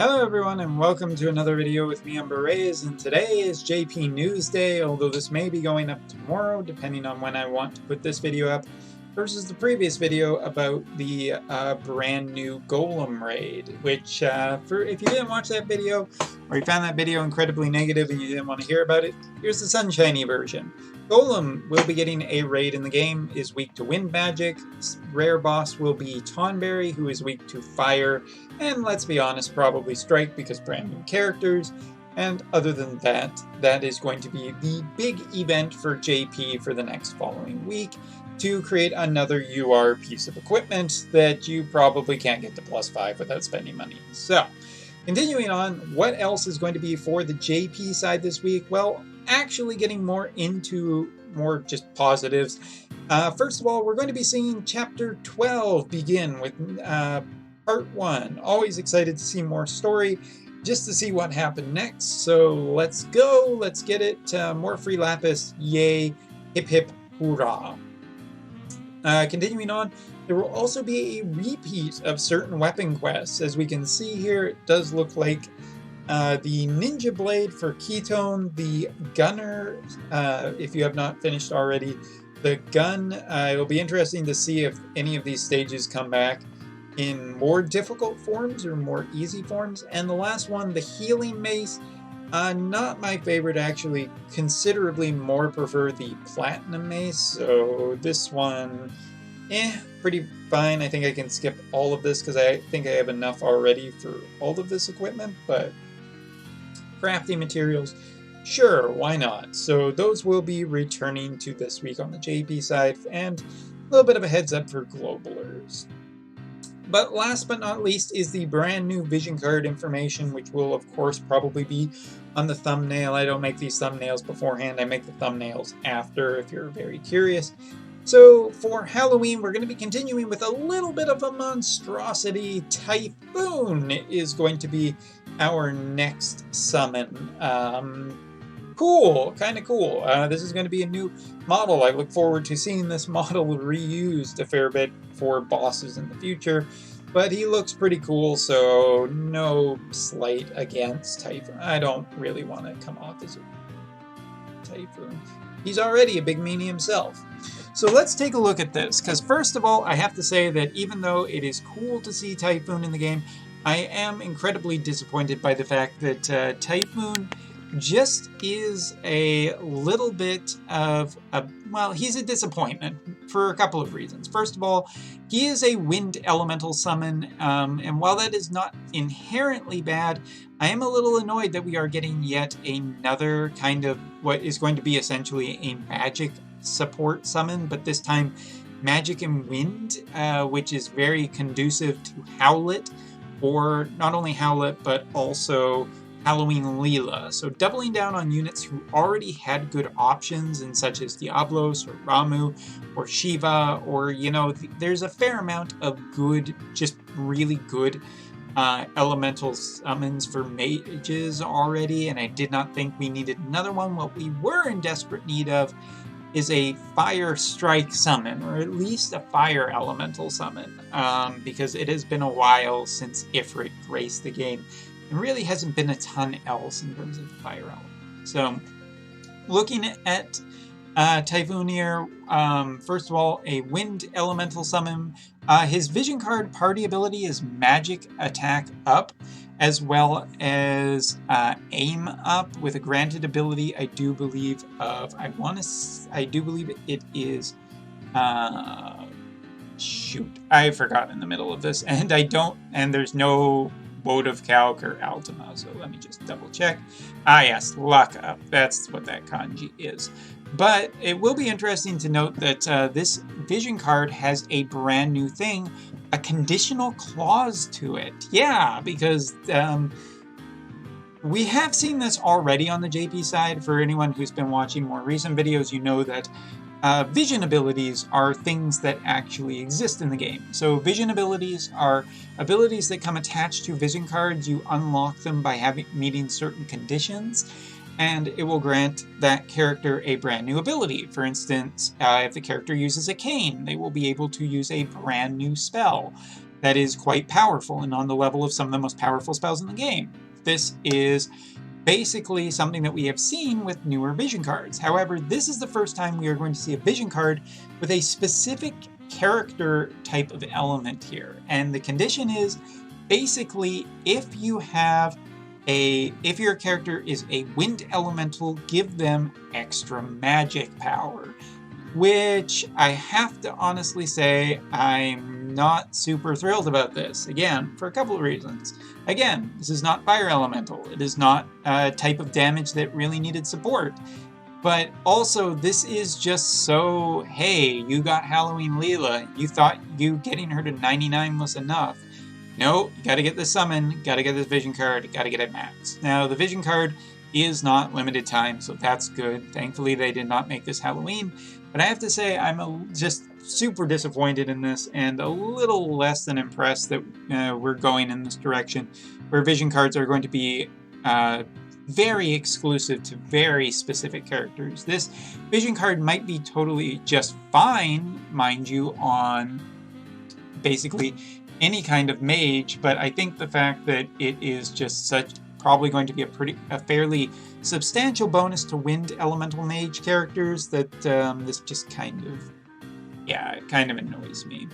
Hello everyone and welcome to another video with me, Berets, and today is JP News Day, although this may be going up tomorrow depending on when I want to put this video up, versus the previous video about the brand new Golem raid, which if you didn't watch that video, or you found that video incredibly negative and you didn't want to hear about it, here's the sunshiny version. Golem will be getting a raid in the game, is weak to wind magic. Rare boss will be Tonberry, who is weak to fire, and let's be honest, probably strike because brand new characters. And other than that, that is going to be the big event for JP for the next following week, to create another UR piece of equipment that you probably can't get to +5 without spending money. So, continuing on, what else is going to be for the JP side this week? Well, actually getting more into more just positives. First of all, we're going to be seeing Chapter 12 begin with Part 1. Always excited to see more story, just to see what happened next. So let's go, let's get it. More free lapis, yay, hip hip hoorah. Continuing on, there will also be a repeat of certain weapon quests. As we can see here, it does look like the Ninja Blade for Ketone, the Gunner, if you have not finished already, the gun. It'll be interesting to see if any of these stages come back in more difficult forms or more easy forms. And the last one, the Healing Mace, not my favorite actually, considerably more prefer the Platinum Mace, so this one, pretty fine. I think I can skip all of this because I think I have enough already for all of this equipment, but crafting materials, sure, why not? So those will be returning to this week on the JP side, and a little bit of a heads up for globalers. But last but not least is the brand new vision card information, which will of course probably be on the thumbnail. I don't make these thumbnails beforehand, I make the thumbnails after if you're very curious. So for Halloween, we're going to be continuing with a little bit of a monstrosity. Typhoon is going to be our next summon. Cool, kind of cool. This is going to be a new model. I look forward to seeing this model reused a fair bit for bosses in the future, but he looks pretty cool, so no slight against Typhoon. I don't really want to come off as a Typhoon. He's already a big meanie himself. So let's take a look at this, because first of all, I have to say that even though it is cool to see Typhoon in the game, I am incredibly disappointed by the fact that Typhoon just is a little bit of a, well, he's a disappointment for a couple of reasons. First of all, he is a wind elemental summon, and while that is not inherently bad, I am a little annoyed that we are getting yet another kind of what is going to be essentially a magic support summon, but this time magic and wind, which is very conducive to Howlet, or not only Howlet, but also Halloween Leela. So doubling down on units who already had good options in such as Diablos or Ramu or Shiva, or, you know, there's a fair amount of good, just really good elemental summons for mages already, and I did not think we needed another one. What we were in desperate need of is a fire strike summon, or at least a fire elemental summon, because it has been a while since Ifrit graced the game. There really hasn't been a ton else in terms of the fire element. So, looking at Typhoon here, first of all, a wind elemental summon. His vision card party ability is magic attack up, as well as aim up with a granted ability. I do believe it is. Shoot, I forgot in the middle of this, and there's no votive calc or Altima, so let me just double check. Yes, luck up. That's what that kanji is. But it will be interesting to note that this vision card has a brand new thing, a conditional clause to it. Yeah, because we have seen this already on the JP side. For anyone who's been watching more recent videos, you know that vision abilities are things that actually exist in the game. So vision abilities are abilities that come attached to vision cards. You unlock them by meeting certain conditions, and it will grant that character a brand new ability. For instance, if the character uses a cane, they will be able to use a brand new spell. that is quite powerful and on the level of some of the most powerful spells in the game. This is basically something that we have seen with newer vision cards. However, this is the first time we are going to see a vision card with a specific character type of element here. And the condition is basically if your character is a wind elemental, give them extra magic power. Which I have to honestly say I'm not super thrilled about this. Again, for a couple of reasons. Again, this is not fire elemental. It is not a type of damage that really needed support. But also, this is just so, hey, you got Halloween Leela. You thought you getting her to 99 was enough. No, you gotta get the summon, gotta get this vision card, gotta get it maxed. Now, the vision card is not limited time, so that's good. Thankfully, they did not make this Halloween. But I have to say, I'm just super disappointed in this and a little less than impressed that we're going in this direction, where vision cards are going to be very exclusive to very specific characters. This vision card might be totally just fine, mind you, on basically any kind of mage, but I think the fact that it is just probably going to be a fairly substantial bonus to wind elemental mage characters that this just kind of annoys me.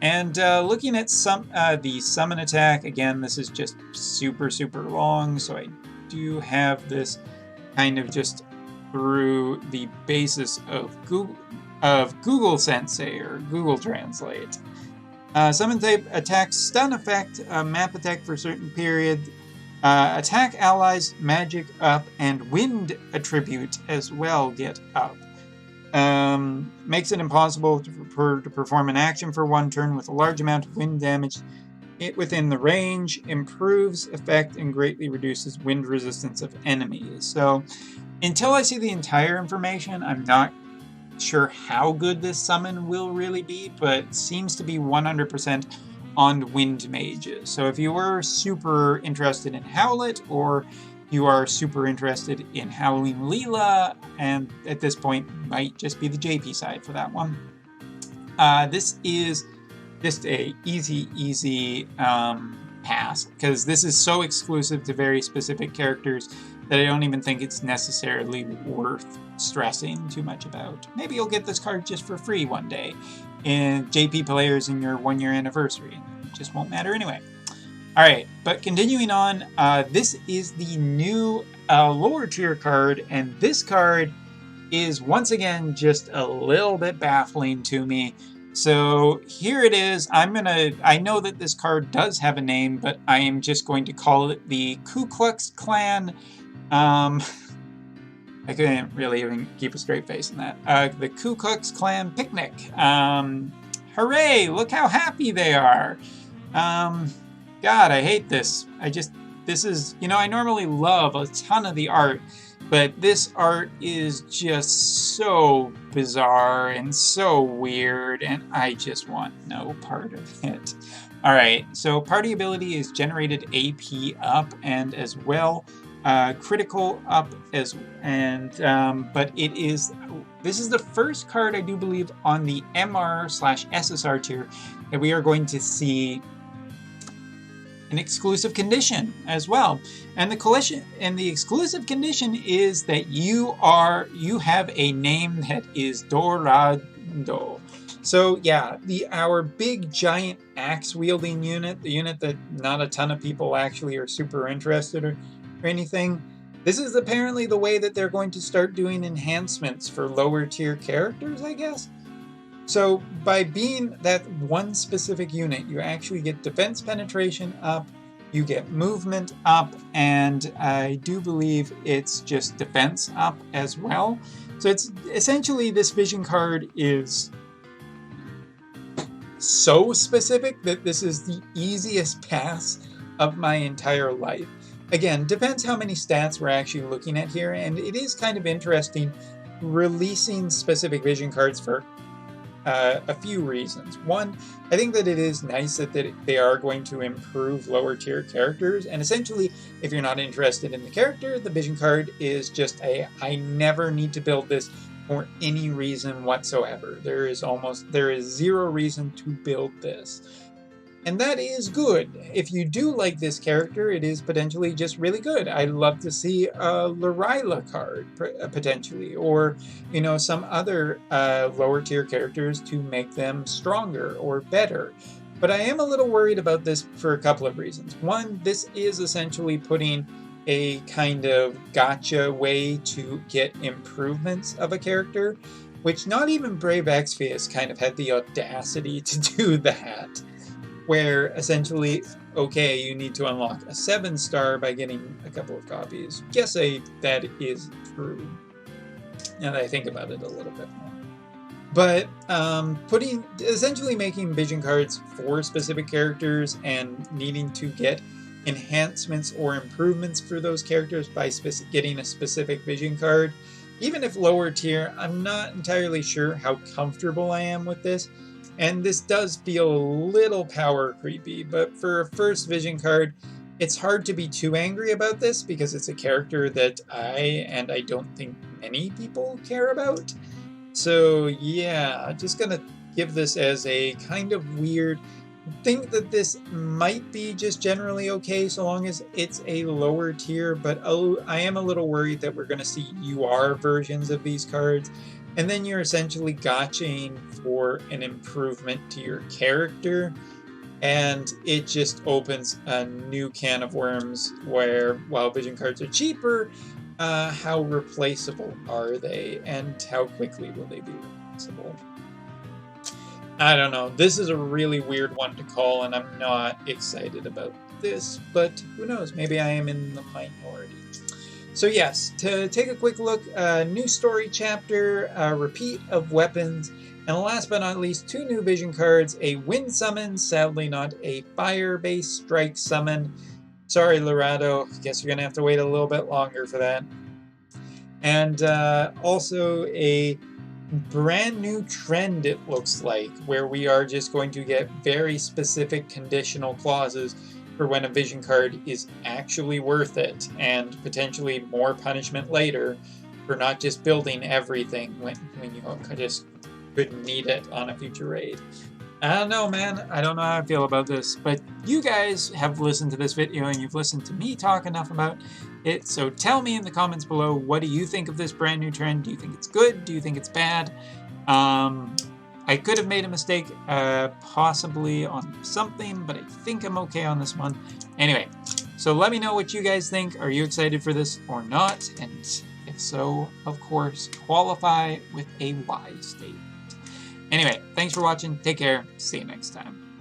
And looking at the summon attack, again, this is just super long, so I do have this kind of just through the basis of Google Sensei or Google Translate. Summon type attack stun effect, map attack for a certain period. Attack allies, magic up, and wind attribute as well get up. Makes it impossible to perform an action for one turn with a large amount of wind damage within the range. Improves effect and greatly reduces wind resistance of enemies. So until I see the entire information, I'm not sure how good this summon will really be, but it seems to be 100% on wind mages. So if you were super interested in Howlet, or you are super interested in Halloween Leela, and at this point might just be the JP side for that one, this is just a easy pass, because this is so exclusive to very specific characters that I don't even think it's necessarily worth stressing too much about. Maybe you'll get this card just for free one day in JP players in your 1-year anniversary. It just won't matter anyway. Alright, but continuing on, this is the new lower tier card, and this card is once again just a little bit baffling to me. So here it is. I know that this card does have a name, but I am just going to call it the Ku Klux Klan. I couldn't really even keep a straight face in that. The Ku Klux Klan Picnic. Hooray! Look how happy they are. God, I hate this. This is, I normally love a ton of the art, but this art is just so bizarre and so weird, and I just want no part of it. Alright, so party ability is generated AP up, and as well critical up but this is the first card, I do believe, on the MR/SSR tier that we are going to see an exclusive condition as well. And the exclusive condition is that you have a name that is Dorado. So yeah, our big giant axe wielding unit, the unit that not a ton of people actually are super interested or anything. This is apparently the way that they're going to start doing enhancements for lower tier characters, I guess. So by being that one specific unit, you actually get defense penetration up, you get movement up, and I do believe it's just defense up as well. So it's essentially, this vision card is so specific that this is the easiest pass of my entire life. Again, depends how many stats we're actually looking at here, and it is kind of interesting releasing specific vision cards for a few reasons. One, I think that it is nice that they are going to improve lower tier characters, and essentially, if you're not interested in the character, the vision card is just I never need to build this for any reason whatsoever. There is zero reason to build this. And that is good. If you do like this character, it is potentially just really good. I'd love to see a Lorila card, potentially, or, you know, some other lower tier characters to make them stronger or better. But I am a little worried about this for a couple of reasons. One, this is essentially putting a kind of gotcha way to get improvements of a character, which not even Brave Exvius kind of had the audacity to do that. Where essentially, okay, you need to unlock a 7-star by getting a couple of copies. Guess that is true. Now that I think about it a little bit more. But essentially making vision cards for specific characters and needing to get enhancements or improvements for those characters by getting a specific vision card. Even if lower tier, I'm not entirely sure how comfortable I am with this. And this does feel a little power creepy, but for a first vision card, it's hard to be too angry about this because it's a character that I don't think many people care about. So yeah, I'm just gonna give this as a kind of weird. Think that this might be just generally okay so long as it's a lower tier, but I am a little worried that we're going to see UR versions of these cards, and then you're essentially gotching for an improvement to your character, and it just opens a new can of worms where, while vision cards are cheaper, how replaceable are they, and how quickly will they be replaceable? I don't know. This is a really weird one to call, and I'm not excited about this, but who knows? Maybe I am in the minority. So yes, to take a quick look, new story chapter, repeat of weapons, and last but not least, 2 new vision cards, a wind summon, sadly not a fire-based strike summon. Sorry, Lorado, guess you're going to have to wait a little bit longer for that. And also a brand new trend, it looks like, where we are just going to get very specific conditional clauses for when a vision card is actually worth it, and potentially more punishment later for not just building everything when you just couldn't need it on a future raid. I don't know, man. I don't know how I feel about this, but you guys have listened to this video and you've listened to me talk enough about it, so tell me in the comments below, what do you think of this brand new trend? Do you think it's good? Do you think it's bad? I could have made a mistake possibly on something, but I think I'm okay on this one. Anyway, so let me know what you guys think. Are you excited for this or not? And if so, of course, qualify with a Y statement. Anyway, thanks for watching. Take care. See you next time.